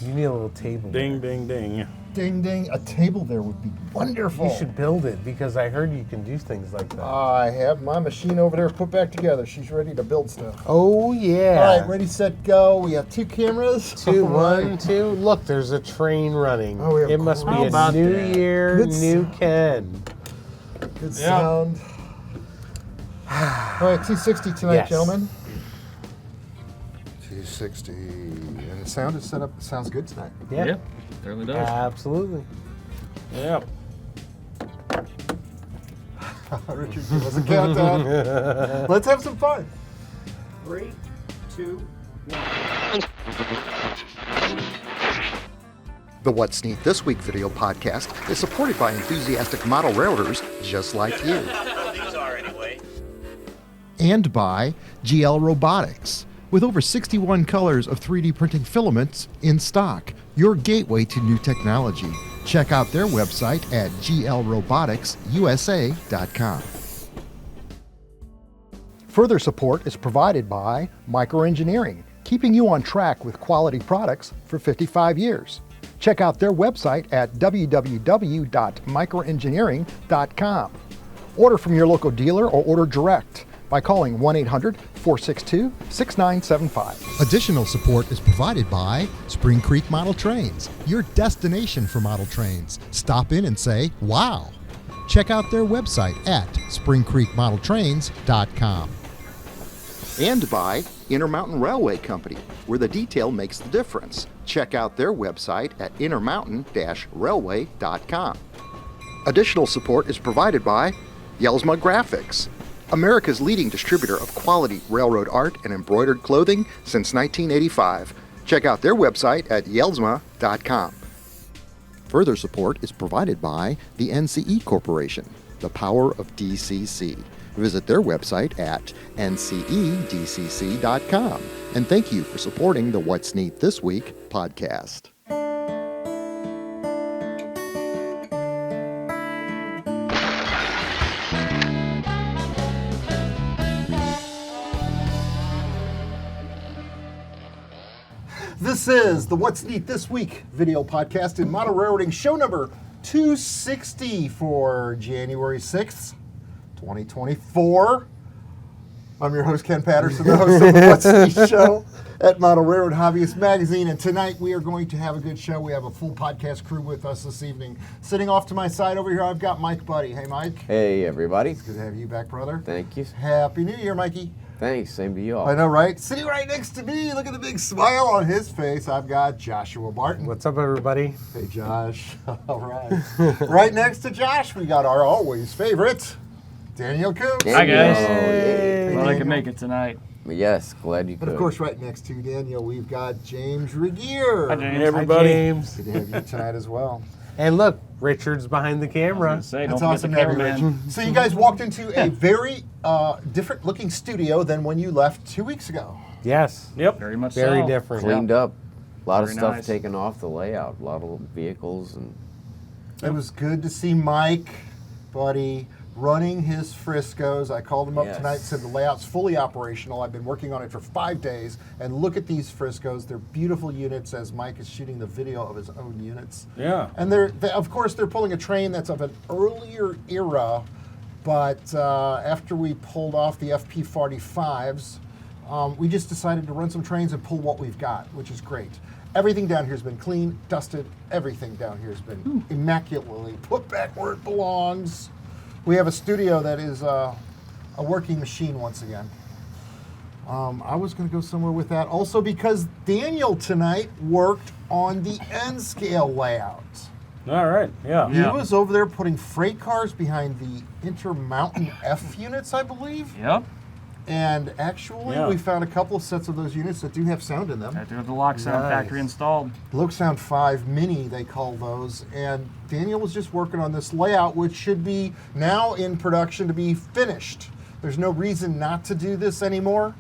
You need a little table. Ding, ding, ding. Ding, ding. A table there would be wonderful. You should build it because I heard you can do things like that. I have my machine over there put back together. She's ready to build stuff. Oh, yeah. All right, ready, set, go. We have 2 cameras. Two, All one, right. 2. Look, there's a train running. Oh, we have it must be great- a new year, Good new sound. Ken. Good sound. All right, 260 tonight, Yes. gentlemen. 260. And the sound is set up. Sounds good tonight. Yeah. Yeah, certainly does. Absolutely. Yep. Richard, give us a countdown. Let's have some fun. 3, 2, The What's Neat This Week video podcast is supported by enthusiastic model railroaders just like you. these are anyway. And by GL Robotics. With over 61 colors of 3D printing filaments in stock, your gateway to new technology. Check out their website at glroboticsusa.com. Further support is provided by Microengineering, keeping you on track with quality products for 55 years. Check out their website at www.microengineering.com. Order from your local dealer or order direct by calling 1-800-462-6975. Additional support is provided by Spring Creek Model Trains, your destination for model trains. Stop in and say, wow. Check out their website at springcreekmodeltrains.com. And by Intermountain Railway Company, where the detail makes the difference. Check out their website at intermountain-railway.com. Additional support is provided by Yelsma Graphics, America's leading distributor of quality railroad art and embroidered clothing since 1985. Check out their website at yelsma.com. Further support is provided by the NCE Corporation, the power of DCC. Visit their website at ncedcc.com. And thank you for supporting the What's Neat This Week podcast. This is the What's Neat This Week video podcast in model railroading, show number 260 for January 6th, 2024. I'm your host, Ken Patterson, the host of the What's Neat show at Model Railroad Hobbyist Magazine. And tonight we are going to have a good show. We have a full podcast crew with us this evening. Sitting off to my side over here, I've got Mike Buddy. Hey, Mike. Hey, everybody. It's good to have you back, brother. Thank you. Happy New Year, Mikey. Thanks. Same to you all. I know, right? Sitting right next to me, look at the big smile on his face. I've got Joshua Barton. What's up, everybody? Hey, Josh. All right. Right next to Josh, we got our always favorite, Daniel Coombs. Hi, guys. Hey. Glad I could make it tonight. Yes, glad you But could. of course, right next to Daniel, we've got James Regier. Hi, James. Hey, everybody. Hi, James. Good to have you tonight as well. And look, Richard's behind the I was camera. gonna say, That's don't awesome to forget have the you, cameraman. Rich. So you guys walked into a very different looking studio than when you left 2 weeks ago. Yes. Yep. Very much Very so. different. Cleaned up. A lot of Very stuff nice. taken off the layout. A lot of vehicles and It was good to see Mike, buddy, running his Friscos. I called him up Yes. tonight, said the layout's fully operational. I've been working on it for 5 days, and look at these Friscos. They're beautiful units as Mike is shooting the video of his own units. Yeah. And of course, they're pulling a train that's of an earlier era, but after we pulled off the FP45s, we just decided to run some trains and pull what we've got, which is great. Everything down here has been clean, dusted. Everything down here has been immaculately put back where it belongs. We have a studio that is a working machine once again. I was going to go somewhere with that also because Daniel tonight worked on the N-scale layout. All right. Yeah. He Yeah. was over there putting freight cars behind the Intermountain F units, I believe. Yep. And actually, Yeah. we found a couple of sets of those units that do have sound in them. I do have the lock sound Nice. factory installed. Loke Sound 5 Mini, they call those. And Daniel was just working on this layout, which should be now in production to be finished. There's no reason not to do this anymore.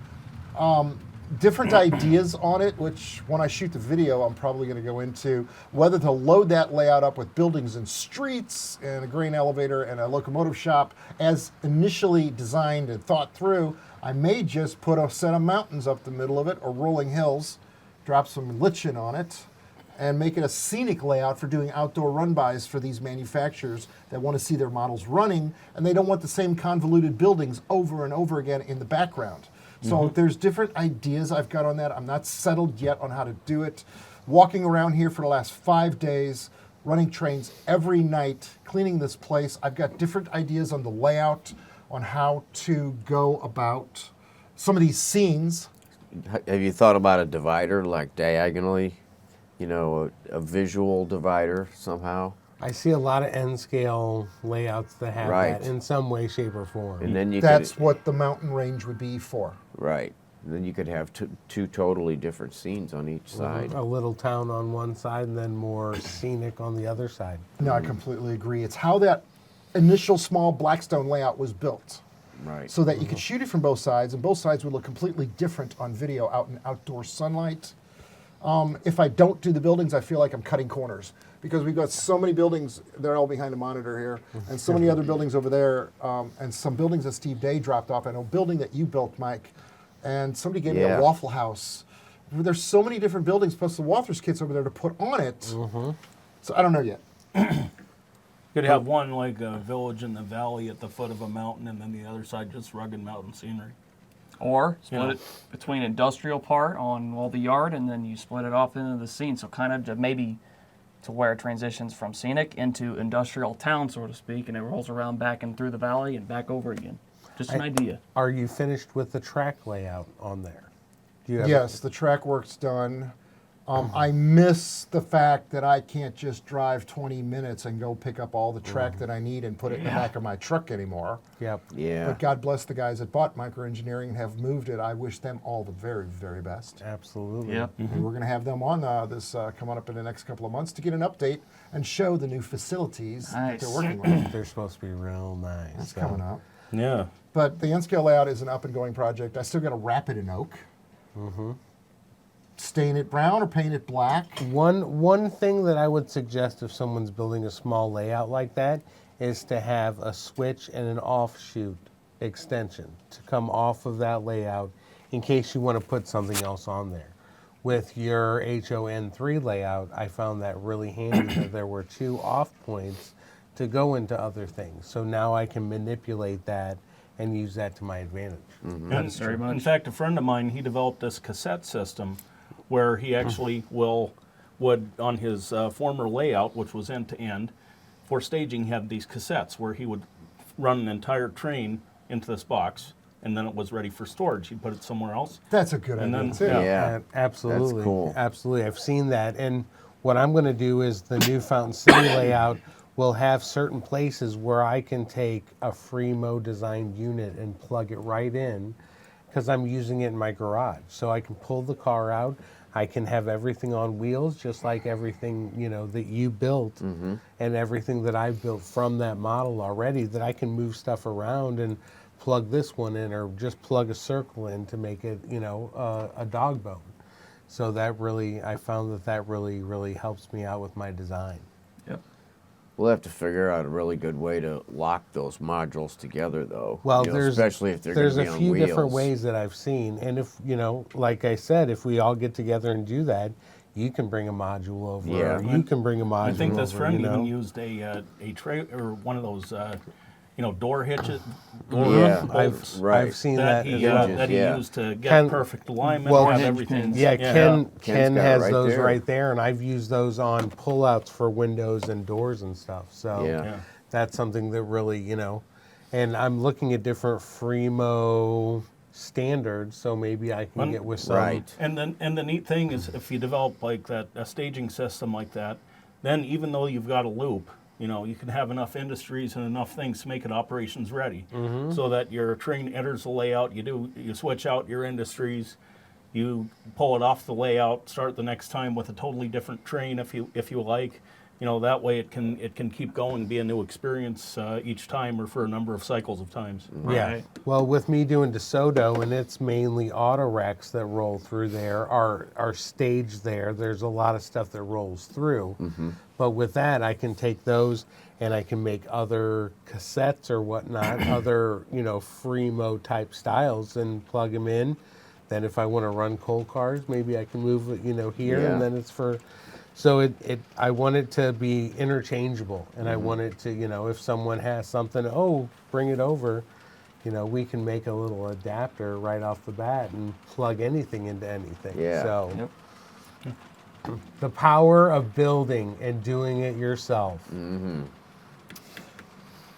Different ideas on it, which when I shoot the video, I'm probably going to go into whether to load that layout up with buildings and streets and a grain elevator and a locomotive shop as initially designed and thought through. I may just put a set of mountains up the middle of it or rolling hills, drop some lichen on it, and make it a scenic layout for doing outdoor run-bys for these manufacturers that want to see their models running, and they don't want the same convoluted buildings over and over again in the background. So there's different ideas I've got on that. I'm not settled yet on how to do it. Walking around here for the last 5 days, running trains every night, cleaning this place. I've got different ideas on the layout, on how to go about some of these scenes. Have you thought about a divider, like diagonally? You know, a visual divider somehow? I see a lot of N-scale layouts that have Right. that in some way, shape, or form. And then you That's could, what the mountain range would be for. right. And then you could have two totally different scenes on each side. A little town on one side and then more scenic on the other side. No, I completely agree. It's how that initial small Blackstone layout was built, Right. so that you could shoot it from both sides, and both sides would look completely different on video out in outdoor sunlight. If I don't do the buildings, I feel like I'm cutting corners, because we've got so many buildings, they're all behind a monitor here, and so many other buildings over there, and some buildings that Steve Day dropped off. I know a building that you built, Mike, and somebody gave me Yeah. a Waffle House. There's so many different buildings, plus the Walters kits over there to put on it. So I don't know yet. Could have one like a village in the valley at the foot of a mountain, and then the other side just rugged mountain scenery. Or split Yeah. it between industrial part on all the yard, and then you split it off into the scene. So kind of maybe to where it transitions from scenic into industrial town, so to speak, and it rolls around back and through the valley and back over again. Just an idea. Are you finished with the track layout on there? Do you have Yes, the track work's done. I miss the fact that I can't just drive 20 minutes and go pick up all the track that I need and put it in the back of my truck anymore. Yep. Yeah. But God bless the guys that bought Microengineering and have moved it. I wish them all the very, very best. Absolutely. Yep. And we're going to have them on this coming up in the next couple of months to get an update and show the new facilities that they're Nice. working with. They're supposed to be real nice. That's so- coming up. Yeah. But the N-scale layout is an up-and-going project. I still got to wrap it in oak. Stain it brown or paint it black. One thing that I would suggest if someone's building a small layout like that is to have a switch and an offshoot extension to come off of that layout in case you want to put something else on there. With your HON3 layout, I found that really handy that there were 2 off points to go into other things. So now I can manipulate that and use that to my advantage. And very much. in fact, a friend of mine, he developed this cassette system where he actually would on his former layout, which was end to end, for staging, had these cassettes where he would run an entire train into this box, and then it was ready for storage. He'd put it somewhere else. That's a good And idea, then- too. yeah. Yeah. Absolutely. That's cool. Absolutely. I've seen that. And what I'm going to do is the new Fountain City layout will have certain places where I can take a Fremo designed unit and plug it right in because I'm using it in my garage. So I can pull the car out. I can have everything on wheels, just like everything, that you built and everything that I've built from that model already, that I can move stuff around and plug this one in or just plug a circle in to make it, a dog bone. So I found that really, really helps me out with my design. Yep. We'll have to figure out a really good way to lock those modules together, though. Well, especially if they're going there's to be a on few wheels. different ways that I've seen, and if like I said, if we all get together and do that, you can bring a module over, Yeah. or you can bring a module. I think this over, friend you know? even used a tray or one of those door hitches. Yeah, bolts I've seen that as well. that he Yeah. used to get Ken- perfect alignment, well, have hinge everything. pins. Yeah, Ken Ken's got it has right those there. right there, and I've used those on pullouts for windows and doors and stuff. So Yeah. that's something that really, and I'm looking at different Fremo standards, so maybe I can get with some. Right. And the neat thing is, if you develop like that a staging system like that, then even though you've got a loop, you can have enough industries and enough things to make it operations ready, so that your train enters the layout. You switch out your industries, you pull it off the layout, start the next time with a totally different train if you like. That way it can keep going, be a new experience each time or for a number of cycles of times. Yeah. Right. Well, with me doing DeSoto, and it's mainly auto racks that roll through there, are staged there. There's a lot of stuff that rolls through. But with that, I can take those and I can make other cassettes or whatnot, other, Fremo type styles and plug them in. Then if I want to run coal cars, maybe I can move it, here, Yeah. and then it's for So I want it to be interchangeable, and I want it to, if someone has something, bring it over. We can make a little adapter right off the bat and plug anything into anything. Yeah. So Yep. the power of building and doing it yourself.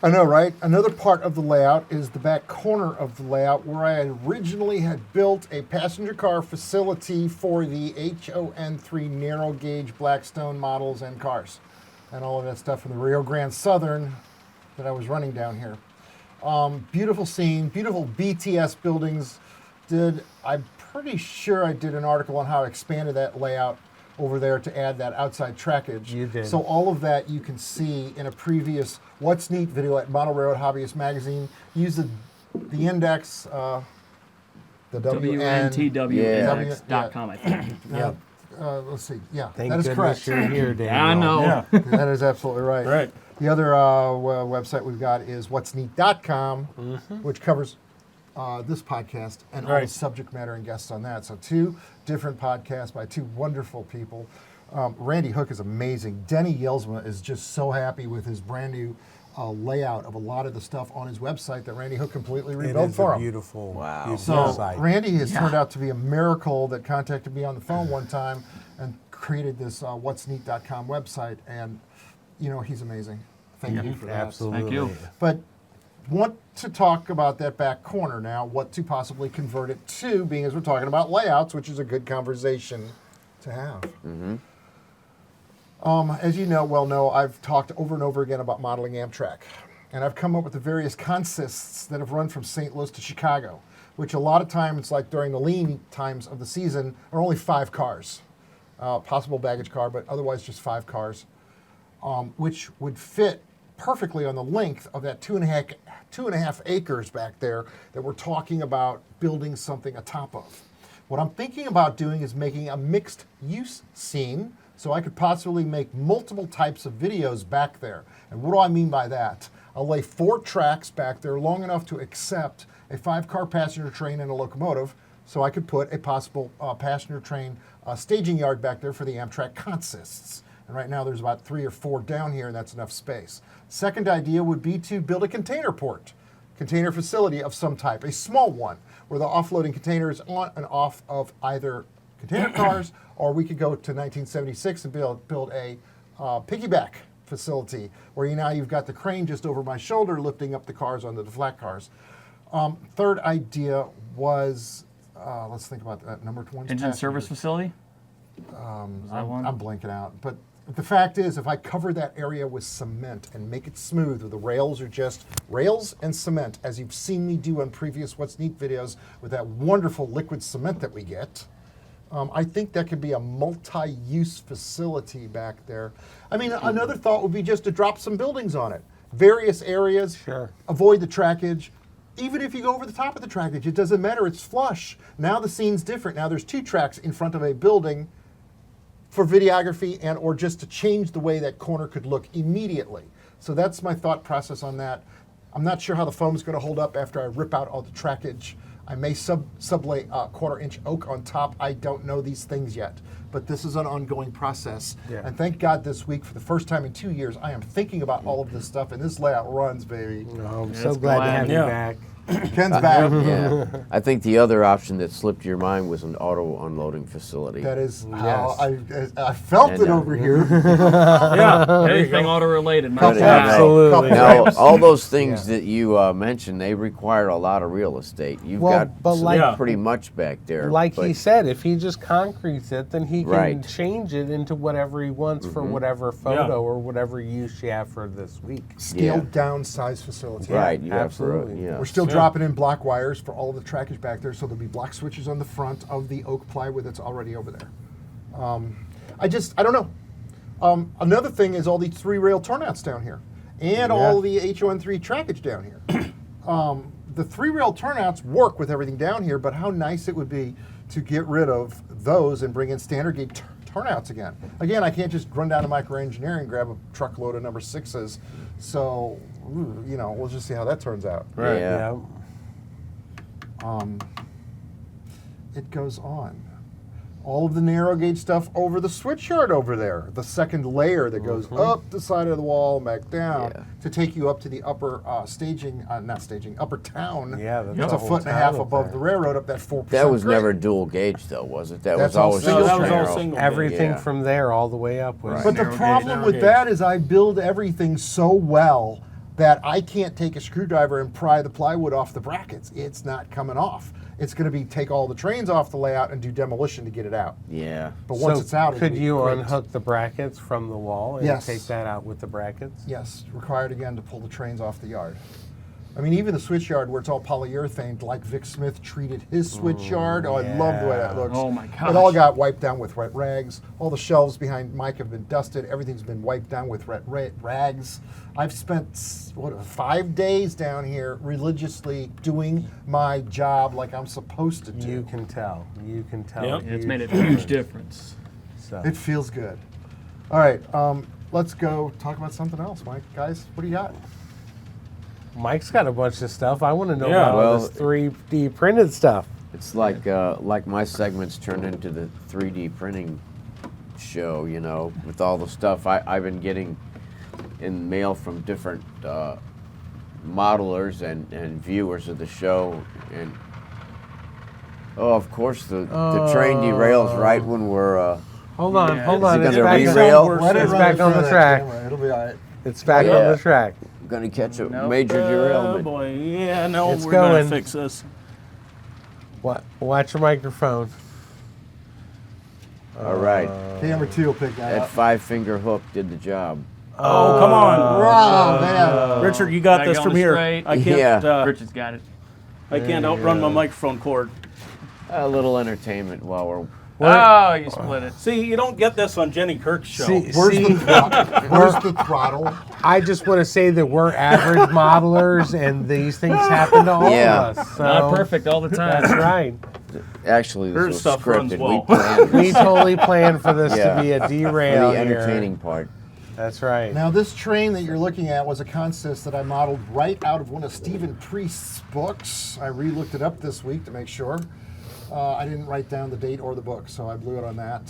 I know, right? Another part of the layout is the back corner of the layout where I originally had built a passenger car facility for the HON3 narrow gauge Blackstone models and cars and all of that stuff from the Rio Grande Southern that I was running down here. Beautiful scene, beautiful BTS buildings. I'm pretty sure I did an article on how I expanded that layout over there to add that outside trackage. You did. So all of that you can see in a previous What's Neat video at Model Railroad Hobbyist Magazine. Use the index, the WNTWX.com, I think. let's see. Yeah, Thank that is goodness correct. you're here, Daniel. I know. Yeah. That is absolutely right. Right. The other website we've got is what'sneat.com, which covers this podcast and all the Right. subject matter and guests on that. So 2 different podcasts by 2 wonderful people. Randy Hook is amazing. Denny Yelsma is just so happy with his brand new layout of a lot of the stuff on his website that Randy Hook completely It rebuilt is for a him. beautiful, Wow. beautiful So site. Randy has turned out to be a miracle that contacted me on the phone one time and created this what'sneat.com website, and he's amazing. Thank you for that. Absolutely. Thank you. But want to talk about that back corner now, what to possibly convert it to, being as we're talking about layouts, which is a good conversation to have. As you know, I've talked over and over again about modeling Amtrak. And I've come up with the various consists that have run from St. Louis to Chicago, which a lot of times, like during the lean times of the season, are only 5 cars. Possible baggage car, but otherwise just 5 cars, which would fit perfectly on the length of that 2.5 acres back there that we're talking about building something atop of. What I'm thinking about doing is making a mixed use scene so I could possibly make multiple types of videos back there. And what do I mean by that? I'll lay 4 tracks back there long enough to accept a 5-car passenger train and a locomotive, so I could put a possible passenger train staging yard back there for the Amtrak consists. And right now there's about 3 or 4 down here, and that's enough space. Second idea would be to build a container port, container facility of some type, a small one, where the offloading containers on and off of either container cars, or we could go to 1976 and build a piggyback facility, where you've got the crane just over my shoulder lifting up the cars onto the flat cars. Third idea was, let's think about that, number 1. Engine service facility? Is that one? I'm blanking out. But the fact is, if I cover that area with cement and make it smooth, where the rails are just rails and cement, as you've seen me do on previous What's Neat videos with that wonderful liquid cement that we get, I think that could be a multi-use facility back there. I mean, another thought would be just to drop some buildings on it. Various areas, Sure. avoid the trackage. Even if you go over the top of the trackage, it doesn't matter, it's flush. Now the scene's different. Now there's 2 tracks in front of a building for videography and or just to change the way that corner could look immediately. So that's my thought process on that. I'm not sure how the foam's going to hold up after I rip out all the trackage. I may sublay 1/4 inch oak on top. I don't know these things yet, but this is an ongoing process. Yeah. And thank God this week, for the first time in 2 years, I am thinking about all of this stuff, and this layout runs, baby. I'm Yeah, so it's glad to glad. have you Yeah. back. Ken's back. Yeah, I think the other option that slipped your mind was an auto unloading facility. That is Yes. how I felt And, it over here. Yeah. There you Anything go. auto-related. But, Absolutely. Now, all those things that you mentioned, they require a lot of real estate. You've Well, got but like- Yeah. pretty much back there. Like but he said, if he just concretes it, then he can Right. change it into whatever he wants for whatever photo or whatever use you have for this week. Scaled down size facility. Right, you have for, absolutely. yeah. We're still dropping in block wires for all of the trackage back there, so there'll be block switches on the front of the oak plywood that's already over there. I don't know. Another thing is all these 3-rail turnouts down here, and all the HON3 trackage down here. The 3-rail turnouts work with everything down here, but how nice it would be to get rid of those and bring in standard gauge turnouts again. Again, I can't just run down to Microengineering and grab a truckload of number 6s. So, we'll just see how that turns out. Right. Yeah. It goes on. all of the narrow gauge stuff over the switch yard over there, the second layer that goes up the side of the wall and back down Yeah. to take you up to the upper upper town. Yeah, that's It's a a whole foot and a town half up above there. the railroad up that 4%. That was grade. never dual gauge though, was it? That That's was all always single just No, that was all narrow. single. Everything Yeah. from there all the way up was. Right. But the Narrow gauge, problem narrow with gauge. that is I build everything so well that I can't take a screwdriver and pry the plywood off the brackets. It's not coming off. It's going to be take all the trains off the layout and do demolition to get it out. Yeah. But once So it's out, could it'll be you great. unhook the brackets from the wall and Yes. take that out with the brackets? Yes, required again to pull the trains off the yard. I mean, even the switch yard where it's all polyurethane, like Vic Smith treated his switch yard. Oh, I love the way that yeah. looks. Oh, my It gosh. all got wiped down with wet rags. All the shelves behind Mike have been dusted. Everything's been wiped down with wet rags. I've spent 5 days down here religiously doing my job like I'm supposed to do. You can tell. You can tell. Yep. It's made a huge difference. So. It feels good. All right, let's go talk about something else, Mike. Guys, what do you got? Mike's got a bunch of stuff. I want to know Yeah. about all Well- this 3D printed stuff. It's like my segments turned into the 3D printing show, you know, with all the stuff I've been getting in mail from different modelers and viewers of the show. And oh, of course, the train derails right when we're Hold on, Yeah. hold Is on. it It's gonna back, derail? Let it it's run back in on front the of that track. camera. It'll be all right. It's back Yeah. on the track. gonna catch a Nope. major Oh derailment. boy, yeah, no, It's we're gonna going. fix this. Watch your microphone. All right, Camera 2 will pick that that up. 5-finger hook did the job. Oh, come on, Oh, man. Richard, you got Back this on from the here. straight. I can't. Yeah. Richard's got it. I can't outrun my microphone cord. A little entertainment while we're. Oh, you split it. See, you don't get this on Jenny Kirk's show. See, Where's the throttle? Where's the throttle? I just want to say that we're average modelers, and these things happen to all Yeah. of us. So Not perfect all the That's time. right. Actually, Her this was stuff runs scripted. well. We planned We totally planned for this Yeah. to be a for derail the here. entertaining part. That's right. Now, this train that you're looking at was a consist that I modeled right out of one of Stephen Priest's books. I re-looked it up this week to make sure. I didn't write down the date or the book, so I blew it on that.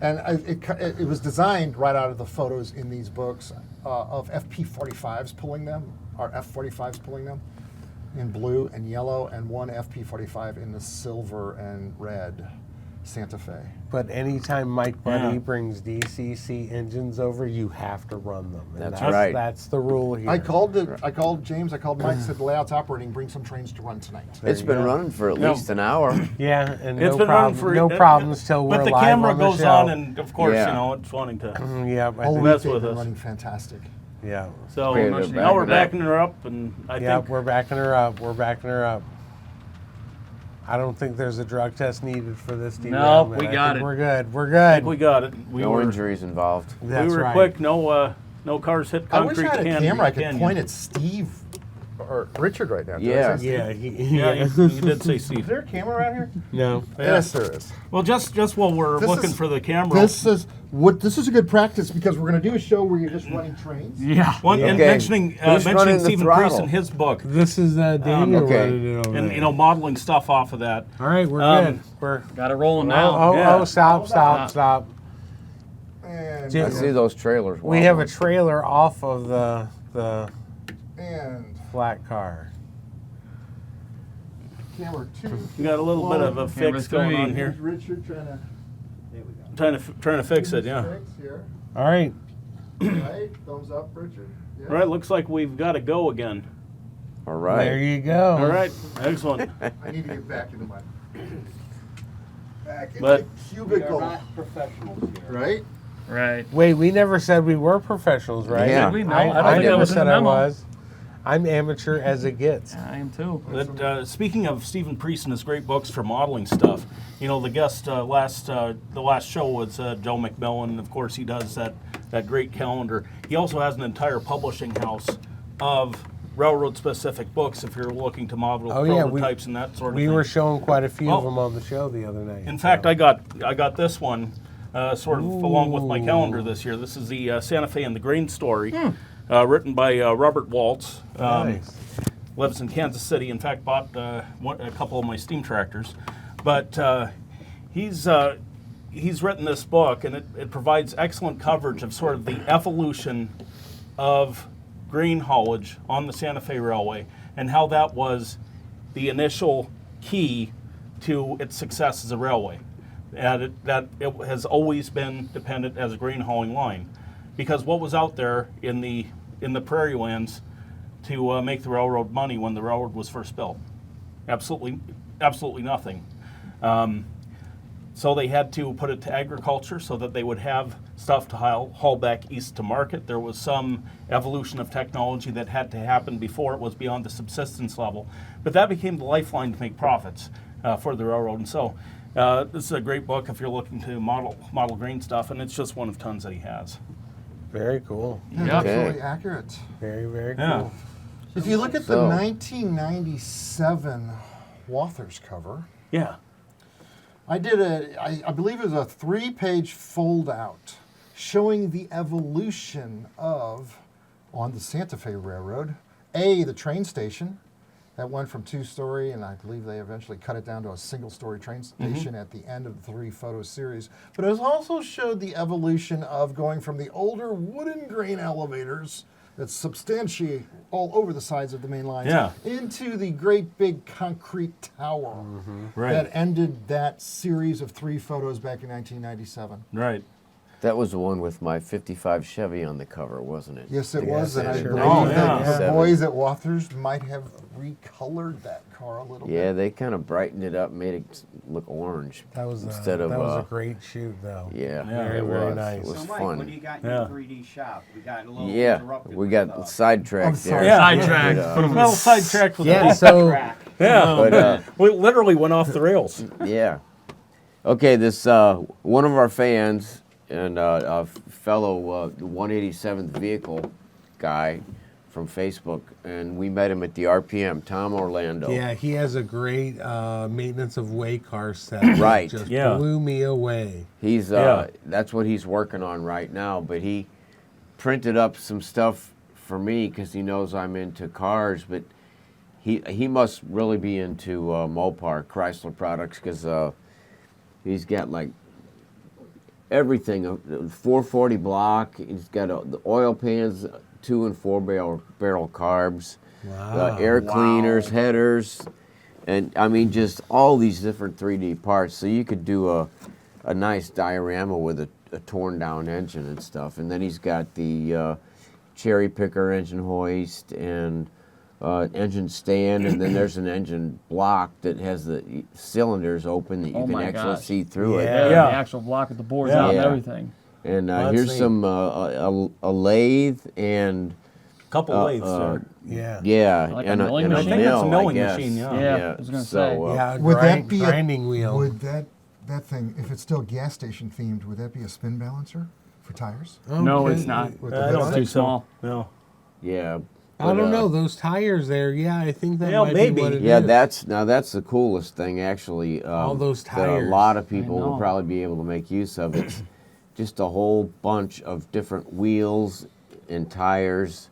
It was designed right out of the photos in these books of FP45s pulling them, or F45s pulling them, in blue and yellow, and one FP45 in the silver and red Santa Fe. But anytime Mike Buddy Yeah. brings DCC engines over, you have to run them. And That's right. That's the rule here. I called James, I called Mike, said the layout's operating, bring some trains to run tonight. There It's you been go. running for at No. least an hour. Yeah, and It's no been running problem, for no problems till we're But the live camera on the goes show. on, and of course, Yeah. you know, it's wanting to. Yeah, I All think- week Mess they've with been us. running fantastic. yeah, So Okay, now they're we're backing backing her up, and I yeah. think We're backing her up. We're backing her up. I don't think there's a drug test needed for this derailment. we I got think it. We're good. We're I think good. we got it. We No were, injuries involved. That's we were right. quick. No cars hit I wish concrete I had a canyon. camera I could point at Steve or Richard right now. Did I Yeah. say Steve? Yeah, Yeah, you did say Is Steve. there a camera around here? No. Yes, there is. Well, just while we're This looking is- for the camera, This is a good practice because we're going to do a show where you're just running trains. Yeah. and Okay. mentioning Who's running mentioning the Stephen Priest throttle? in his book, This is Daniel okay. running it over and there. modeling stuff off of that. All right, we're Um, good. We're Got it rolling now. Yeah. stop. And, Jim- I see those trailers. We have a wobbling. trailer off of the and flat car. camera 2. You got a little bit of a Camera fix going on three. here. Richard trying to Trying to fix it, yeah. fix here. All right. Right? Thumbs up, Richard. Yeah. Right, looks like we've got to go again. All right. There you go. All right, excellent. I need to get back into my But- cubicle. Right? Right. Wait, we never said we were professionals, right? Yeah. Did we? No, I I don't think never that was in said the I memo. was. I'm amateur as it gets. I am too. But speaking of Stephen Priest and his great books for modeling stuff, you know, the guest the last show was Joe McMillan. Of course, he does that great calendar. He also has an entire publishing house of railroad-specific books. If you're looking to model Oh, yeah, prototypes and that sort of We thing. were showing quite a few of Oh. them on the show the other night. In fact, I got this one sort of along with my calendar this year. This is the Santa Fe and the Grain Story, written by Robert Waltz. Nice. Lives in Kansas City. In fact, bought a couple of my steam tractors. But he's written this book, and it provides excellent coverage of sort of the evolution of grain haulage on the Santa Fe Railway and how that was the initial key to its success as a railway. And that it has always been dependent as a grain hauling line, because what was out there in the prairie lands to make the railroad money when the railroad was first built? Absolutely nothing. So they had to put it to agriculture so that they would have stuff to haul back east to market. There was some evolution of technology that had to happen before it was beyond the subsistence level. But that became the lifeline to make profits for the railroad. And so this is a great book if you're looking to model grain stuff, and it's just one of tons that he has. Very cool. Yeah, Yeah. absolutely accurate. Very, very Yeah. cool. If you look at the So- 1997 Wathers cover, Yeah. I believe it was a 3-page fold out showing the evolution of, on the Santa Fe Railroad, the train station that went from 2-story, and I believe they eventually cut it down to a single-story train station at the end of the 3-photo series. But it also showed the evolution of going from the older wooden grain elevators that substantiate all over the sides of the main lines Yeah. into the great big concrete tower Right. that ended that series of 3 photos back in 1997. Right. That was the one with my 55 Chevy on the cover, wasn't it? Yes, it Yes, was, and I it sure believe was. that the 97. boys at Wathers might have recolored that car a little Yeah, bit. they kind of brightened it up, made it look orange. That was instead of that was a great shoot, though. yeah, Very, it very was. nice. It was So, Mike, fun. what do you got in Yeah. your 3D shop? We got a little Yeah, interrupted we with, got sidetracked I'm there. sorry. Yeah. Sidetracked. But, Well, sidetracked with Yeah, the so track. Yeah. but We literally went off the rails. yeah. Okay, this one of our fans and a fellow 187th vehicle guy from Facebook, and we met him at the RPM, Tom Orlando. yeah, he has a great maintenance of way car set. that Right. Just Yeah. blew me away. He's Yeah. that's what he's working on right now, but he printed up some stuff for me because he knows I'm into cars, but he must really be into Mopar Chrysler products because he's got like everything, a 440 block. He's got the oil pans, 2 and 4 barrel carbs, Wow. air cleaners, headers, and I mean just all these different 3D parts. So you could do a nice diorama with a torn down engine and stuff. And then he's got the cherry picker engine hoist and engine stand, and then there's an engine block that has the cylinders open that you Oh can my actually gosh. see through Yeah. it. Yeah. The actual block with the boards Yeah. out and Yeah. everything. And That's here's neat. some a lathe and Couple lathes there. Yeah. yeah, Like a and milling and machine? I think mill, that's a milling guess. machine, yeah. Yeah, I was gonna say. Yeah, Would that be grinding wheel. Would that thing, if it's still gas station themed, would that be a spin balancer for tires? No, Okay. it's not. With I the don't hood? think so. small. No. Yeah. I but, don't know, those tires there. Yeah, I think that Yeah, might maybe. be what it is. Yeah, that's the coolest thing actually. All those that a tires. lot of people will know. probably be able to make use of. It's just a whole bunch of different wheels and tires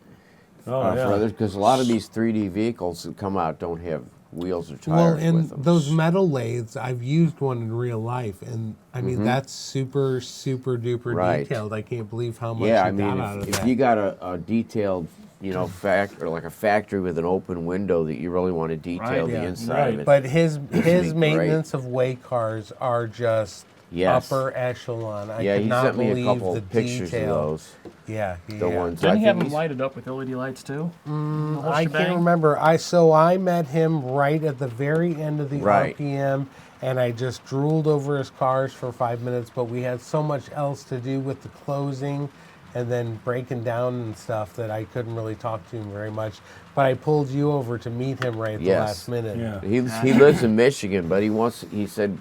Oh, for yeah. others, because a lot of these 3D vehicles that come out don't have wheels or tires Well, and with them. those metal lathes, I've used one in real life, and I mean that's super duper Right. detailed. I can't believe how much Yeah, I you mean, got out of if that. you got a detailed, or like a factory with an open window that you really want to detail Right, the yeah. inside Right. of it. But his great. maintenance of way cars are just Yes. upper echelon. I yeah, could he not sent me believe a couple the of pictures detail. of those. Yeah, The ones Didn't I he have think them he's- lighted up with LED lights too? The whole I shebang? can't remember. I met him right at the very end of the Right. RPM, and I just drooled over his cars for 5 minutes. But we had so much else to do with the closing, and then breaking down and stuff that I couldn't really talk to him very much. But I pulled you over to meet him right at the Yes. last minute. Yeah. He lives in Michigan, but he said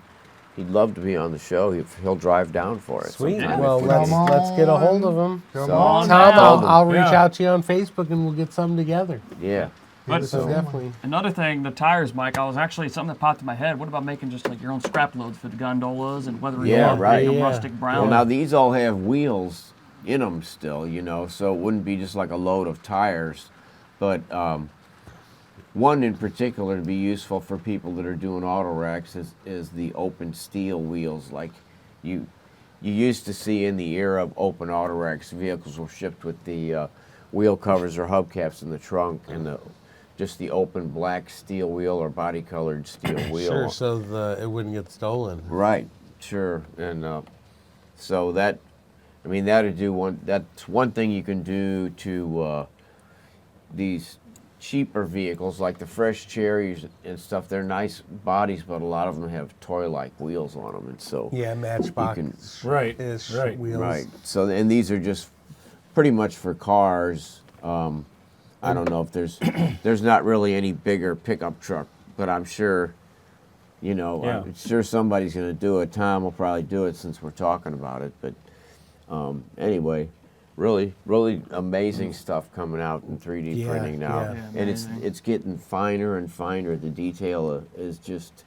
he'd love to be on the show. He'll drive down for it. Sweet. sometime Well, if he let's can. let's get a hold of him. Come So- on. Tom, now. I'll reach Yeah. out to you on Facebook and we'll get something together. Yeah. But So definitely. another thing, the tires, Mike, I was actually something that popped in my head. What about making just like your own scrap loads for the gondolas and whether you Yeah, want right. like a Yeah. rustic brown? Well, now these all have wheels in them still, so it wouldn't be just like a load of tires. But one in particular to be useful for people that are doing auto racks is the open steel wheels. Like you used to see in the era of open auto racks, vehicles were shipped with the wheel covers or hubcaps in the trunk and just the open black steel wheel or body colored steel wheel. Sure, so it wouldn't get stolen. Right, sure. And so that, I mean, that's one thing you can do to these cheaper vehicles like the Fresh Cherries and stuff. They're nice bodies, but a lot of them have toy-like wheels on them, and so Yeah, Matchbox Right, ish right. wheels. right. So and these are just pretty much for cars. I don't know if there's not really any bigger pickup truck, but I'm sure, Yeah. I'm sure somebody's going to do it. Tom will probably do it since we're talking about it. But anyway, really, really amazing stuff coming out in 3D Yeah, printing now, yeah. Yeah, and amazing. it's getting finer and finer. The detail is just.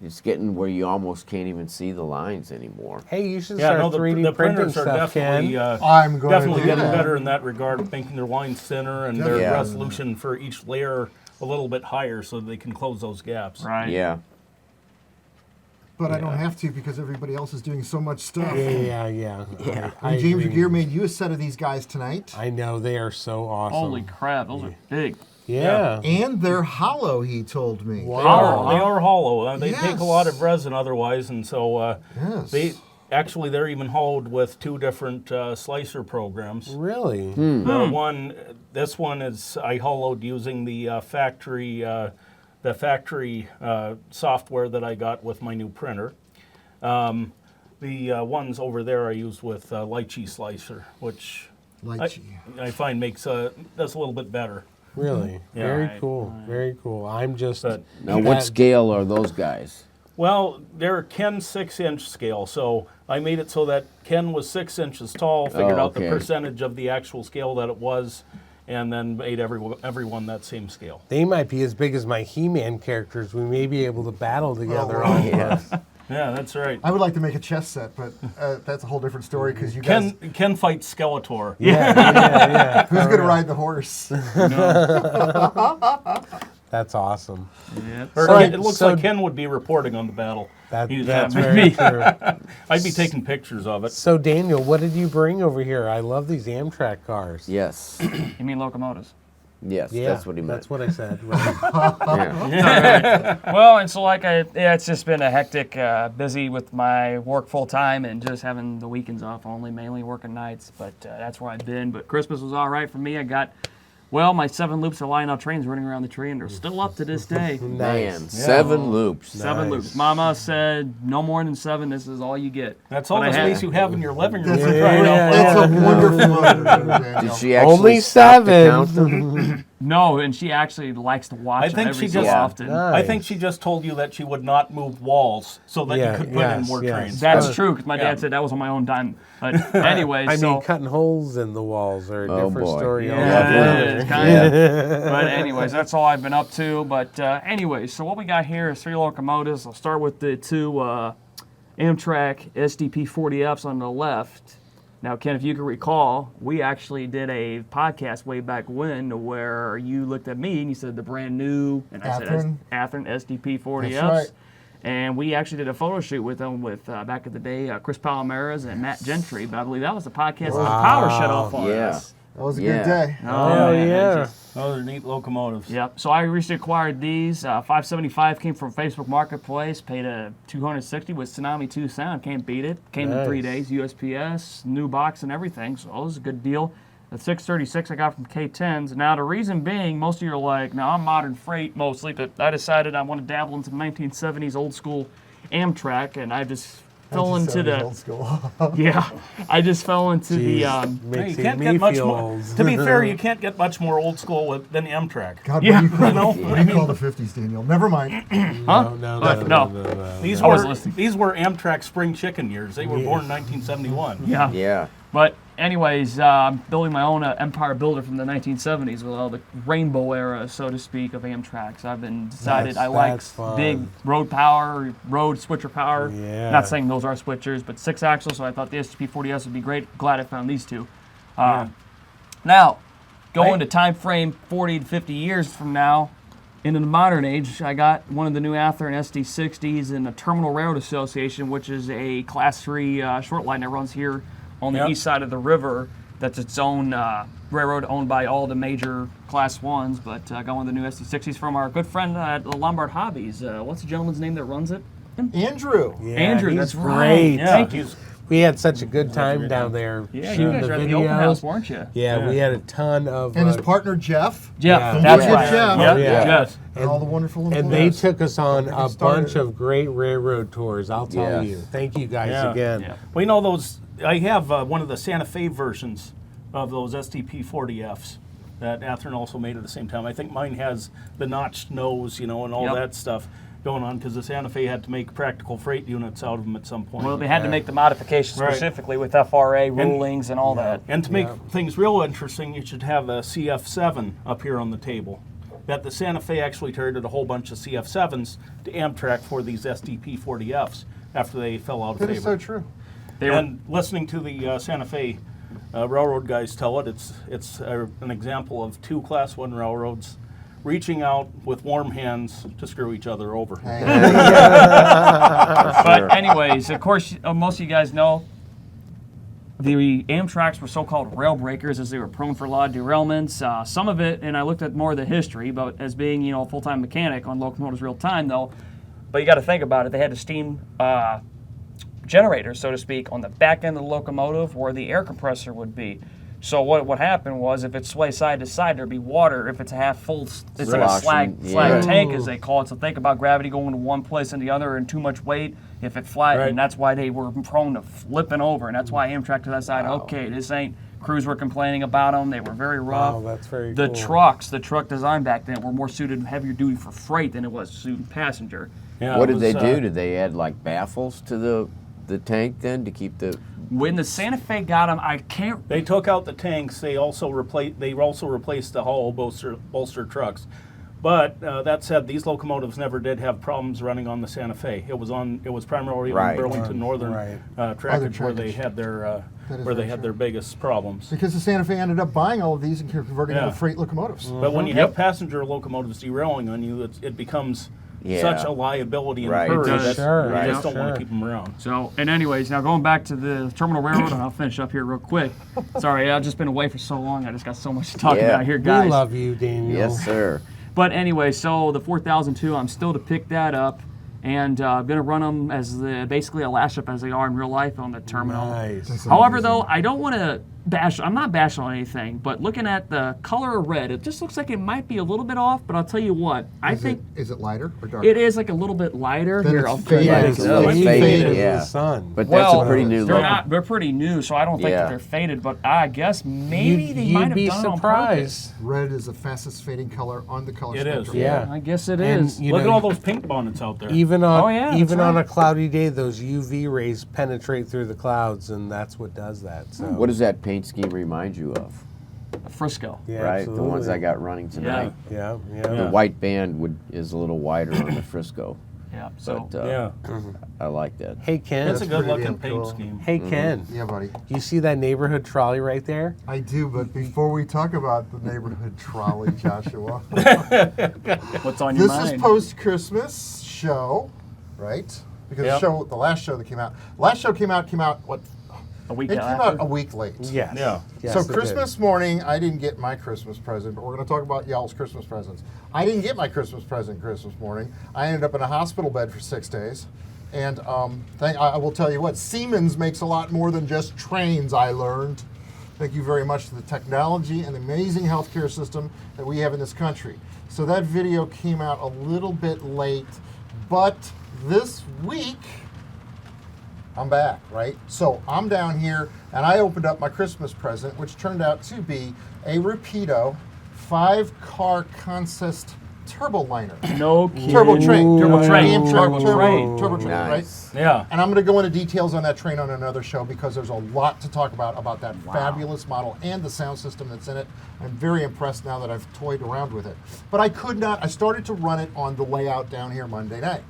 It's getting where you almost can't even see the lines anymore. Hey, you should Yeah, start no, 3D the printing printers are stuff, definitely Ken. I'm going definitely to do getting that. better in that regard, making their lines thinner and their Yeah. resolution for each layer a little bit higher so they can close those gaps. Right. Yeah. But I don't have to because everybody else is doing so much stuff. Yeah. I And James agree. Gear made you a set of these guys tonight. I know, they are so awesome. Holy crap, those are big. Yeah. And they're hollow, he told me. Wow. They are hollow. They take a lot Yes. of resin otherwise, and so Yes. they're even hollowed with two different slicer programs. Really? This one is I hollowed using the factory software that I got with my new printer. The ones over there I used with lychee slicer, which Lychee. I find makes that's a little bit better. Really? Yeah. Very Right. cool. Very cool. I'm just. But- Now, what scale are those guys? Well, they're Ken 6-inch scale, so I made it so that Ken was 6 inches tall, figured out the okay. percentage of the actual scale that it was, and then made everyone that same scale. They might be as big as my He-Man characters. We may be able to battle together. wow. all of Yeah. us. Yeah, that's right. I would like to make a chess set, but that's a whole different story because you guys. Ken fights Skeletor. Yeah. Who's going to ride the horse? That's awesome. Yep. Or So- it looks so- like Ken would be reporting on the battle. That's Yeah, very true. I'd be taking pictures of it. So, Daniel, what did you bring over here? I love these Amtrak cars. Yes. You mean locomotives? Yes, Yeah, that's what he meant. That's what I said. Right. Yeah. Well, and so it's just been a hectic, busy with my work full time and just having the weekends off, only mainly working nights. But that's where I've been. But Christmas was all right for me. I got, my 7 loops of Lionel trains running around the tree, and they're still up to this day. Man, 7 loops. 7 Nice. loops. Mama said no more than 7. This is all you get. That's all But I the had- space you have in your living room. That's to a, try it out. that's a wonderful mother, Daniel. Did she actually Only stop to 7. count them? No, and she actually likes to watch I them think every she so just- often. Nice. I think she just told you that she would not move walls so that Yeah, you could put in yes, more yes. trains. That's Well, true, because my yeah. dad said that was on my own time. But anyway, I so mean, cutting holes in the walls are a Oh, different boy. story yeah, altogether. it is, kinda. But anyways, that's all I've been up to. But anyways, so what we got here is 3 locomotives. I'll start with the 2 Amtrak SDP 40Fs on the left. Now, Ken, if you can recall, we actually did a podcast way back when where you looked at me and you said the brand new, and I said Athearn. Athearn SDP 40Fs. That's right. And we actually did a photo shoot with them with back in the day, Chris Palomares and Matt Gentry. But I believe that was the podcast that the power shut off on Yeah. us. That was a Yeah. good day. Oh, man, yeah. just- Those are neat locomotives. Yep. So I recently acquired these. 575 came from Facebook Marketplace. Paid a $260 with Tsunami 2 sound. Can't beat it. Came in 3 Nice. days. USPS, new box and everything. So it was a good deal. The 636 I got from K10s. Now the reason being, most of you are like, now I'm modern freight mostly, but I decided I want to dabble into 1970s old school Amtrak, and I just fell into the Old school. I just fell into the Jeez, Hey, makes you can't me get much feel more. old. To be fair, you can't get much more old school than Amtrak. God, Yeah. what do you call the 50s, Daniel? Never mind. No, no, What? no, No. no, no. These I was were listening. these were Amtrak spring chicken years. They were born in 1971. yeah. Yeah. But anyways, I'm building my own Empire Builder from the 1970s with all the rainbow era, so to speak, of Amtrak. So I've been decided I like That's fun. big road power, road switcher power. Yeah. Not saying those are switchers, but 6 axles. So I thought the STP40S would be great. Glad I found these two. Now, going to time frame 40 to 50 years from now, in the modern age, I got one of the new Athearn SD60s in the Terminal Railroad Association, which is a Class 3 short line that runs here on the east side of the river. That's its own railroad owned by all the major Class 1s. But I got one of the new SD60s from our good friend at Lombard Hobbies. What's the gentleman's name that runs it? Andrew. Yeah, Andrew, he's that's great. right. Yeah, Thank you. We had such a good time down there Yeah, you shooting guys the were at the open house, videos. weren't you? Yeah, we had a ton of. And his partner, Jeff. Jeff, Yeah. that's Yeah. right. Jeff. Yep, Yeah. Jeff. And all the wonderful employees. And they took us on Don't get me a started. bunch of great railroad tours. I'll tell Yes. you. Thank you guys Yeah. again. Yeah. Well, you know those. I have one of the Santa Fe versions of those STP 40Fs that Athearn also made at the same time. I think mine has the notched nose, and all Yep. that stuff going on because the Santa Fe had to make practical freight units out of them at some point. Well, they had to make the modifications Right. specifically with FRA rulings and all that. And to make things real interesting, you should have a CF7 up here on the table. That the Santa Fe actually traded a whole bunch of CF7s to Amtrak for these STP 40Fs after they fell out of That favor. is so true. And listening to the Santa Fe railroad guys tell it, it's an example of two Class 1 railroads reaching out with warm hands to screw each other over. But anyways, of course, most of you guys know the Amtraks were so-called rail breakers as they were prone for a lot of derailments. Some of it, and I looked at more of the history, but as being a full-time mechanic on locomotives real time though, but you got to think about it. They had a steam generator, so to speak, on the back end of the locomotive where the air compressor would be. So what happened was, if it sways side to side, there'd be water. If it's a half full, it's like a slag tank, as they call it. So think about gravity going to one place and the other, and too much weight. If it flat, Right. and that's why they were prone to flipping over, and that's why Amtrak to that side. Okay, this ain't. Crews were complaining about them. They were very rough. Wow, that's very The cool. the truck design back then were more suited heavier duty for freight than it was suited passenger. Yeah, What it did they was, do? Did they add like baffles to the tank then to keep the? When the Santa Fe got them, I can't. They took out the tanks. They also replaced the hull bolster trucks. But that said, these locomotives never did have problems running on the Santa Fe. It was primarily Right. on Burlington Northern Right. trackage where they trackage. had their That is where they very had true. their biggest problems. Because the Santa Fe ended up buying all of these and converting them Yeah. to freight locomotives. But when you have passenger locomotives derailing on you, it becomes Yeah. such a liability in Right. a It hurry does. that Sure, you right. just don't want Sure. to keep them around. So, and anyways, now going back to the Terminal Railroad, and I'll finish up here real quick. Sorry, I've just been away for so long. I just got so much to talk Yeah. about here, guys. We love you, Daniel. Yes, sir. But anyway, so the 4002, I'm still to pick that up, and I'm going to run them as basically a lash up as they are in real life on the terminal. Nice. However, though, I don't want to bash. I'm not bashing on anything, but looking at the color of red, it just looks like it might be a little bit off. But I'll tell you what, I think Is it lighter or darker? it is like a little bit lighter. Then Here, it's I'll faded. Yeah, turn it's it a up. little faded faded, in yeah. the sun. But that's Well, a pretty new they're look. not. They're pretty new, so I don't think Yeah. that they're faded. But I guess maybe they might You'd have be done it on surprised. Red is the fastest fading color on the color It is. spectrum. Yeah. purpose. I guess it And, is. you Look know, at all those pink bonnets out there. Even on Oh, yeah, that's even on right. a cloudy day, those UV rays penetrate through the clouds, and that's what does that. So What does that paint scheme remind you of? Frisco. yeah, Right, the ones I absolutely. got running tonight. Yeah, yeah. The white band is a little wider on the Frisco, Yeah. So but Yeah, I like that. Hey Ken. it's a good pretty looking damn paint cool. scheme. Hey Ken. Yeah, buddy. You see that neighborhood trolley right there? I do, but before we talk about the neighborhood trolley, Joshua, what's on your this mind? is post-Christmas show, right? Because Yep. the last show that came out, what? a week It came after. out a week late. Yes. Yeah. Yes, So it did. Christmas morning, I didn't get my Christmas present, but we're going to talk about y'all's Christmas presents. I didn't get my Christmas present Christmas morning. I ended up in a hospital bed for 6 days. And I will tell you what, Siemens makes a lot more than just trains, I learned. Thank you very much to the technology and the amazing healthcare system that we have in this country. So that video came out a little bit late, but this week, I'm back, right? So I'm down here, and I opened up my Christmas present, which turned out to be a Repido 5-car consist turbo liner. No kidding. Turbo train. Turbo train. Amtrak Turbo train. Turbo train, Nice. right? Yeah. And I'm going to go into details on that train on another show because there's a lot to talk about that fabulous model and the sound system that's in it. I'm very impressed now that I've toyed around with it. But I started to run it on the layout down here Monday night.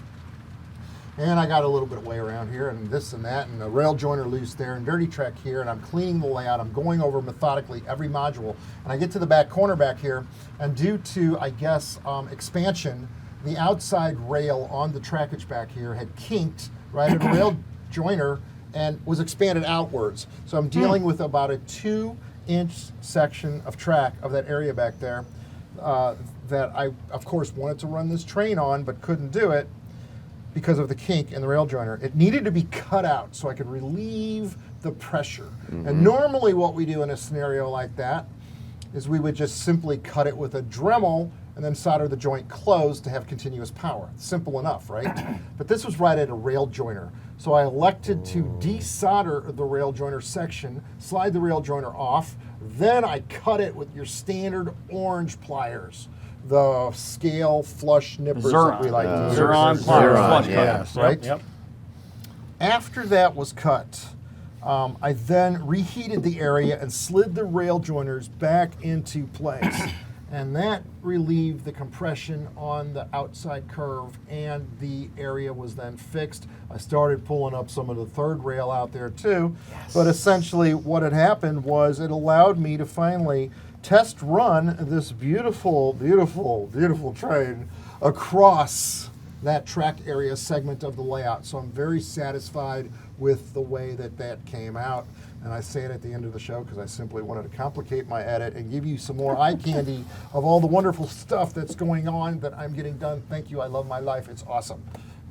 And I got a little bit of way around here and this and that, and a rail joiner loose there, and dirty track here, and I'm cleaning the layout. I'm going over methodically every module, and I get to the back corner back here, and due to, I guess, expansion, the outside rail on the trackage back here had kinked right at a rail joiner and was expanded outwards. So I'm dealing with about a 2-inch section of track of that area back there that I, of course, wanted to run this train on, but couldn't do it because of the kink in the rail joiner. It needed to be cut out so I could relieve the pressure. And normally what we do in a scenario like that is we would just simply cut it with a Dremel and then solder the joint closed to have continuous power. Simple enough, right? But this was right at a rail joiner. So I elected to desolder the rail joiner section, slide the rail joiner off, then I cut it with your standard orange pliers. The scale flush nippers that we like to use. Xeron pliers, flush yeah. cutters. Right? Yep. After that was cut, I then reheated the area and slid the rail joiners back into place. And that relieved the compression on the outside curve, and the area was then fixed. I started pulling up some of the third rail out there too. But essentially what had happened was it allowed me to finally test run this beautiful, beautiful, beautiful train across that track area segment of the layout. So I'm very satisfied with the way that that came out. And I say it at the end of the show because I simply wanted to complicate my edit and give you some more eye candy of all the wonderful stuff that's going on that I'm getting done. Thank you. I love my life. It's awesome.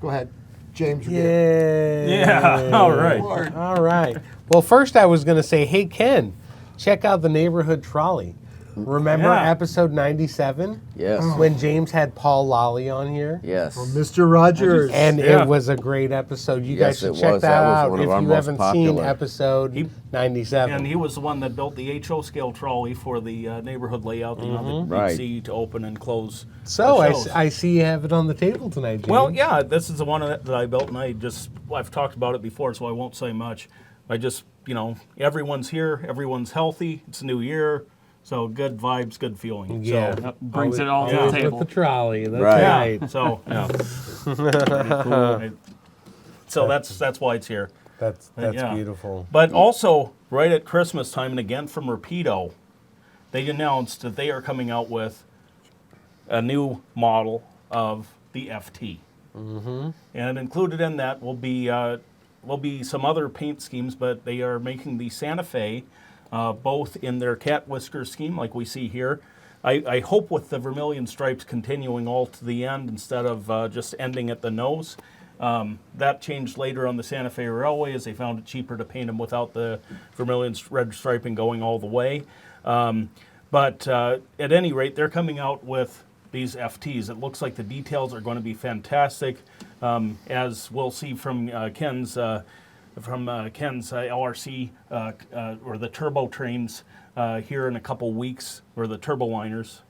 Go ahead, James. You're good. Yeah. Yeah, all right. All right. Well, first I was going to say, hey, Ken, check out the neighborhood trolley. Remember Yeah. episode 97? Yes. When James had Paul Lally on here? Yes. Mr. Rogers. And Yeah. it was a great episode. You Yes, guys should it check was. that That was out one if of our you most haven't popular. seen episode 97. And he was the one that built the HO scale trolley for the neighborhood layout that you'd Right. see to open and close. So the I, shows. I see you have it on the table tonight, James. Well, yeah, this is the one that I built, and I've talked about it before, so I won't say much. I just, everyone's here, everyone's healthy, it's a new year, so good vibes, good feeling. Yeah. So, Yep, brings it all to Yeah. the table. With the trolley. That's Right. right. yeah, so, yeah. Pretty cool. So that's why it's here. That's Yeah. beautiful. But also, right at Christmas time, and again from Repido, they announced that they are coming out with a new model of the FT. And included in that will be some other paint schemes, but they are making the Santa Fe both in their cat whisker scheme, like we see here. I hope with the vermilion stripes continuing all to the end instead of just ending at the nose. That changed later on the Santa Fe Railway as they found it cheaper to paint them without the vermilion red striping going all the way. But at any rate, they're coming out with these FTs. It looks like the details are going to be fantastic, as we'll see from Ken's LRC or the turbo trains here in a couple weeks, or the turbo liners.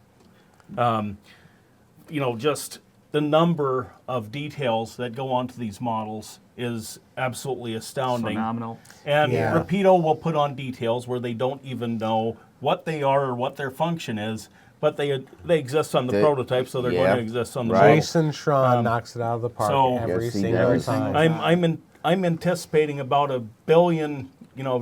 Just the number of details that go onto these models is absolutely astounding. Phenomenal. And Yeah. Repido will put on details where they don't even know what they are or what their function is, but they exist on the They- prototype, so they're yeah, going to exist on the right. model. Jason Schron knocks it out of the park so- every Yes, he single does. time. I'm anticipating about 1 billion,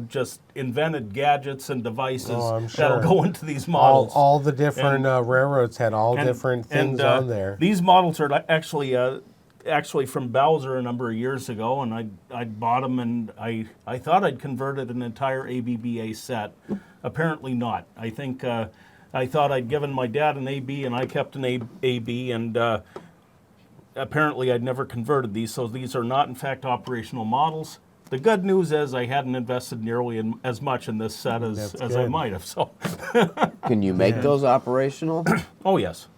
just invented gadgets and devices Oh, I'm that'll sure. go into these models. All the different railroads had all And- different things and, on there. These models are actually from Bowser a number of years ago, and I bought them, and I thought I'd converted an entire ABBA set. Apparently not. I think I thought I'd given my dad an AB, and I kept an AB, and apparently I'd never converted these, so these are not in fact operational models. The good news is I hadn't invested nearly as much in this set as I good. might have. So, Can you make those operational? oh yes.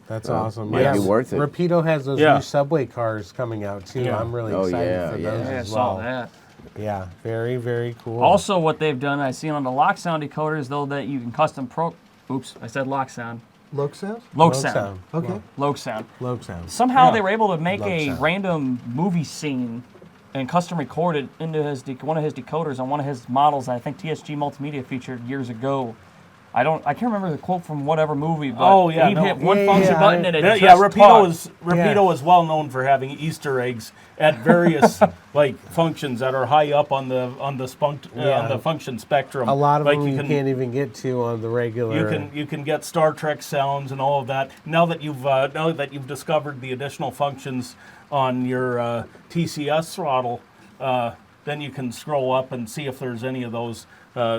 That's awesome. might be worth it. Rapido has those Yeah. new subway cars coming out too. Yeah. I'm really Oh, excited yeah, for yeah. those Yeah, I as saw well. that. Yeah, very, very cool. Also, what they've done, I seen on the lock sound decoders, though, that you can custom Oops, I said lock sound. Loke sound? Loke Low sound. Okay. Loke sound. Low sound. Somehow Yeah. they were able to make Loke a sound. random movie scene and custom record it into one of his decoders on one of his models that I think TSG Multimedia featured years ago. I can't remember the quote from whatever movie, but Oh, yeah, he'd no. hit one Yeah, function yeah, button and it Yeah, just Repido taught. is well known for having Easter eggs at various like functions that are high up on the on the function spectrum. A lot of like them you can't even get to on the regular. you can get Star Trek sounds and all of that. Now that you've discovered the additional functions on your TCS throttle, then you can scroll up and see if there's any of those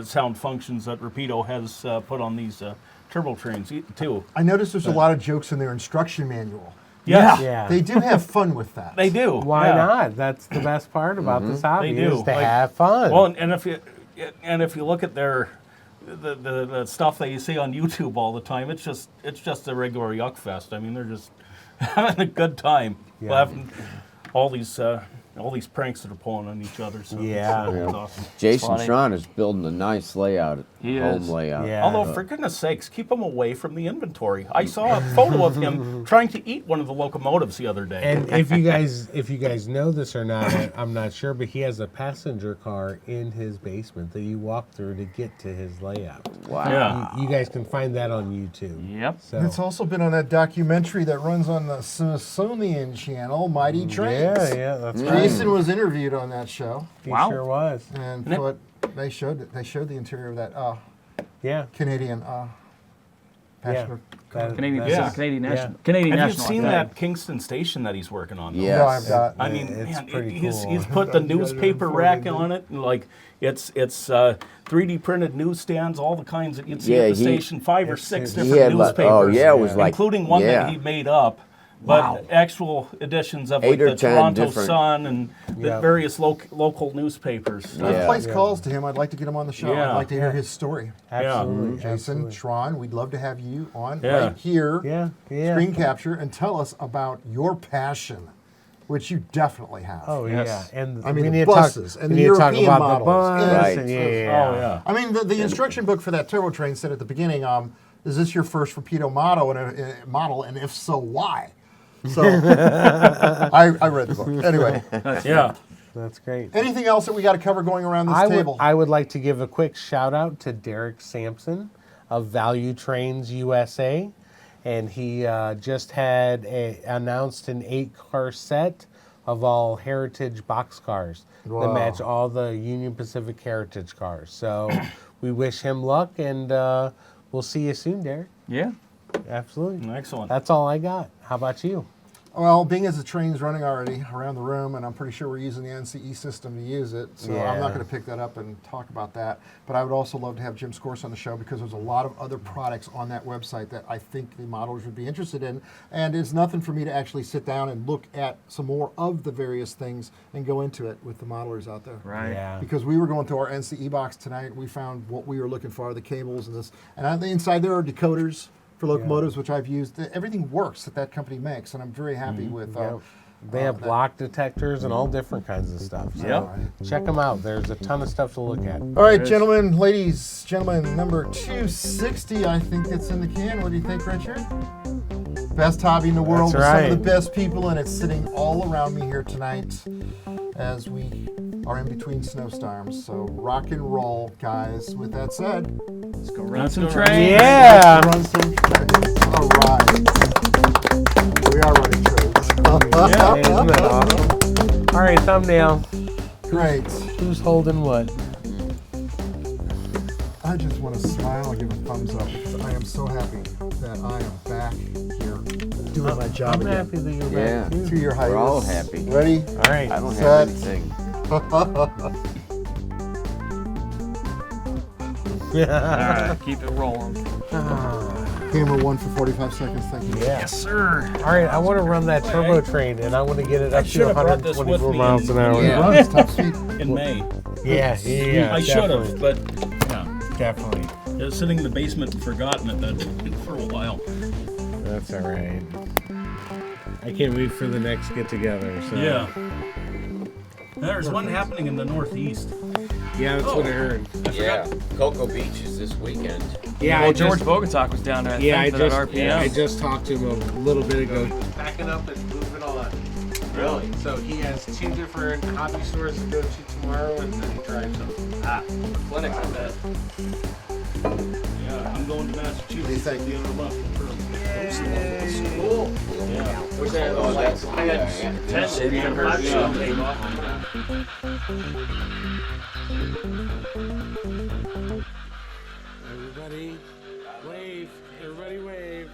sound functions that Repido has put on these turbo trains too. I noticed there's a lot of jokes in their instruction manual. Yes. Yeah. They do have fun with that. They do. Why yeah. not? That's the best part about this hobby They do. is to Like- have fun. Well, and if you look at the stuff that you see on YouTube all the time, it's just a regular yuck fest. I mean, they're just having a good time, Yeah. laughing all these pranks that are pulling on each other. So Yeah. it's awesome. Jason funny. Schron is building a nice layout, He home is. layout. Yeah. Although, for goodness sakes, keep him away from the inventory. I saw a photo of him trying to eat one of the locomotives the other day. And if you guys know this or not, I'm not sure, but he has a passenger car in his basement that you walk through to get to his layout. Wow. Yeah. You guys can find that on YouTube. Yep. So It's also been on that documentary that runs on the Smithsonian channel, Mighty Trains. yeah, that's right. Jason was interviewed on that show, He Wow. sure was. and they showed the interior of that Yeah. Canadian Yeah. passenger. Canadian, Yeah. Canadian Yeah. National. Canadian Have you National. seen I think. that Kingston station that he's working on? though? Yes. No, I've got. I mean, It's man, pretty he's cool. put the newspaper rack on it, and like it's 3D printed newsstands, all the kinds that you'd see at the station, 5 or 6 He different had newspapers. oh yeah, it was like including one yeah. that he made up. But actual editions of like 8 or the 10 Toronto different- Sun and the Yeah. various local newspapers. I've Yeah. placed calls to him. I'd like to get him on the show. Yeah. I'd like to hear his story. Absolutely. Jason, absolutely. Tron, we'd love to have you on Yeah. right here, Yeah. Yeah. screen capture, and tell us about your passion, which you definitely have. Oh Yes. yeah. And I mean, we the need buses to talk, and we the need to talk European about the models. bus. Right. And Oh yeah. I mean, the instruction book for that turbo train said at the beginning, is this your first Repido model, and if so, why? So I read the book. Anyway, Yeah. That's great. anything else that we got to cover going around this table? I would like to give a quick shout out to Derek Sampson of Value Trains USA, and he just had announced an 8-car set of all heritage boxcars that Wow. match all the Union Pacific heritage cars. So we wish him luck, and we'll see you soon, Derek. Yeah. Absolutely. Excellent. That's all I got. How about you? Well, being as the train's running already around the room, and I'm pretty sure we're using the NCE system to use it, so I'm Yeah. not going to pick that up and talk about that. But I would also love to have Jim Scorse on the show because there's a lot of other products on that website that I think the modelers would be interested in. And it's nothing for me to actually sit down and look at some more of the various things and go into it with the modelers out there. Right. Yeah. Because we were going through our NCE box tonight, we found what we were looking for, the cables and this. And on the inside there are decoders for locomotives, which I've used. Everything works that company makes, and I'm very happy with. Yep. They have block detectors and all different kinds of stuff. So Yep. check them out. There's a ton of stuff to look at. All right, gentlemen, ladies, gentlemen, number 260, I think it's in the can. What do you think, Richard? Best hobby in the world That's with some of right. the best people, and it's sitting all around me here tonight as we are in between snowstorms. So rock and roll, guys. With that said, Let's go run some go. trains. Yeah. run some trains. All right. We are running trains. Yeah, isn't that awesome? All right, thumbnail. Great. Who's holding what? I just want to smile and give a thumbs up because I am so happy that I am back here doing my job I'm again. happy that you're Yeah. back too. 2 year hiatus. We're all happy. Ready? All right. I don't Set. have anything. All right, keep it rolling. Camera 1 for 45 seconds. Thank you. Yeah. Yes, sir. All right, I want to run that turbo train, and I want to get it up to should have brought this with 124 me miles an hour. Yeah. Runs top speed. In May. Yeah, yeah, I should definitely, have, but yeah. definitely. It was sitting in the basement and forgotten it that for a while. That's all right. I can't wait for the next get together. So. Yeah. There's one happening in the Northeast. Yeah, that's what I heard. Yeah, Cocoa Beach is this weekend. Yeah, Well, I George just, Bogatak was down there. yeah, I for that just, RPM. I just talked to him a little bit ago. Packing up and moving on. Really? So he has 2 different hobby stores to go to tomorrow, and then he drives them. Clinic, I bet. Yeah, I'm going to Massachusetts What do you think? at the end of the month. Cool. Yeah. What's that? Oh, that's I got 10 Yeah. Everybody wave. Everybody wave.